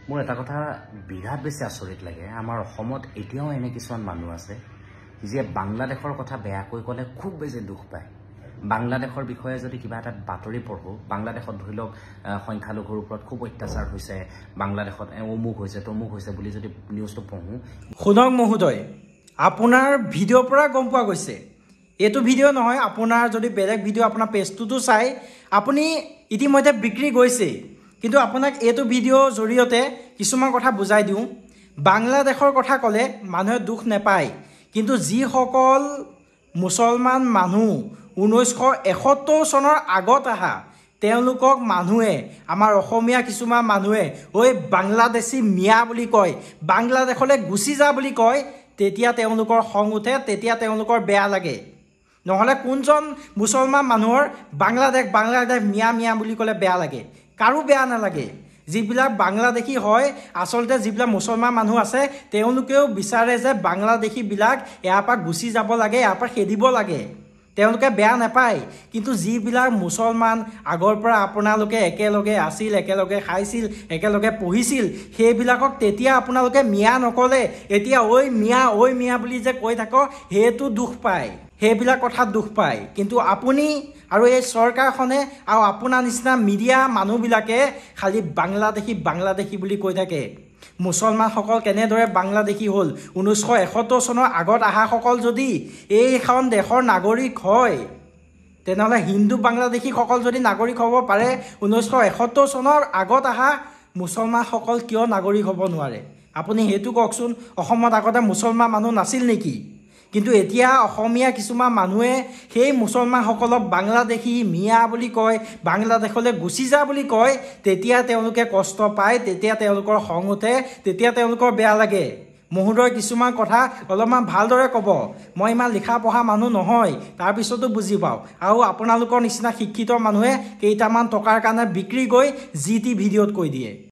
মোৰ এটা কথা বিৰাট বেছি আচৰিত লাগে। আমাৰ অসমত এতিয়াও এনে কিছুমান মানুহ আছে যিয়ে বাংলাদেশৰ কথা বেয়াকৈ ক'লে খুব বেছি দুখ পায়। বাংলাদেশৰ বিষয়ে যদি কিবা এটা বাতৰি পঢ়োঁ, বাংলাদেশত ধৰি লওক সংখ্যালঘুৰ ওপৰত খুব অত্যাচাৰ হৈছে, বাংলাদেশত অমুক হৈছে তমুক হৈছে বুলি যদি নিউজটো পঢ়োঁ। শুনক মহোদয়, আপোনাৰ ভিডিঅ'ৰ পৰা গম পোৱা গৈছে এইটো ভিডিঅ' নহয়। আপোনাৰ যদি বেলেগ ভিডিঅ' আপোনাৰ পেজটোতো চাই আপুনি ইতিমধ্যে বিক্ৰী গৈছে, কিন্তু আপোনাক এইটো ভিডিঅ'ৰ জৰিয়তে কিছুমান কথা বুজাই দিওঁ। বাংলাদেশৰ কথা ক'লে মানুহে দুখ নাপায়, কিন্তু যিসকল মুছলমান মানুহ 1971 চনৰ আগত আহা তেওঁলোকক মানুহে, আমাৰ অসমীয়া কিছুমান মানুহে ঐ বাংলাদেশী মিয়া বুলি কয়, বাংলাদেশলৈ গুচি যা বুলি কয়, তেতিয়া তেওঁলোকৰ খং উঠে, তেতিয়া তেওঁলোকৰ বেয়া লাগে। নহ'লে কোনজন মুছলমান মানুহৰ বাংলাদেশ মিয়া মিয়া বুলি ক'লে বেয়া লাগে? কাৰো বেয়া নালাগে। যিবিলাক বাংলাদেশী হয়, আচলতে যিবিলাক মুছলমান মানুহ আছে তেওঁলোকেও বিচাৰে যে বাংলাদেশীবিলাক ইয়াৰ পৰা গুচি যাব লাগে, ইয়াৰ পৰা খেদিব লাগে। তেওঁলোকে বেয়া নাপায়, কিন্তু যিবিলাক মুছলমান আগৰ পৰা আপোনালোকে একেলগে আছিল, একেলগে খাইছিল, একেলগে পঢ়িছিল, সেইবিলাকক তেতিয়া আপোনালোকে মিয়া নক'লে, এতিয়া ঐ মিয়া বুলি যে কৈ থাক, সেইটো দুখ পায়, সেইবিলাক কথাত দুখ পায়। কিন্তু আপুনি আৰু এই চৰকাৰখনে আৰু আপোনাৰ নিচিনা মিডিয়া মানুহবিলাকে খালি বাংলাদেশী বুলি কৈ থাকে। মুছলমানসকল কেনেদৰে বাংলাদেশী হ'ল? 1971 চনৰ আগত অহাসকল যদি এইখন দেশৰ নাগৰিক হয়, তেনেহ'লে হিন্দু বাংলাদেশীসকল যদি নাগৰিক হ'ব পাৰে, 1971 চনৰ আগত অহা মুছলমানসকল কিয় নাগৰিক হ'ব নোৱাৰে? আপুনি সেইটো কওকচোন। অসমত আগতে মুছলমান মানুহ নাছিল নেকি? কিন্তু এতিয়া অসমীয়া কিছুমান মানুহে সেই মুছলমানসকলক বাংলাদেশী মিয়া বুলি কয়, বাংলাদেশলৈ গুচি যা বুলি কয়, তেতিয়া তেওঁলোকে কষ্ট পায়, তেতিয়া তেওঁলোকৰ খং উঠে, তেতিয়া তেওঁলোকৰ বেয়া লাগে। মহোদয় কিছুমান কথা অলপমান ভালদৰে ক'ব। মই ইমান লিখা পঢ়া মানুহ নহয়, তাৰপিছতো বুজি পাওঁ। আৰু আপোনালোকৰ নিচিনা শিক্ষিত মানুহে কেইটামান টকাৰ কাৰণে বিক্ৰী গৈ যি টি ভিডিঅ'ত কৈ দিয়ে।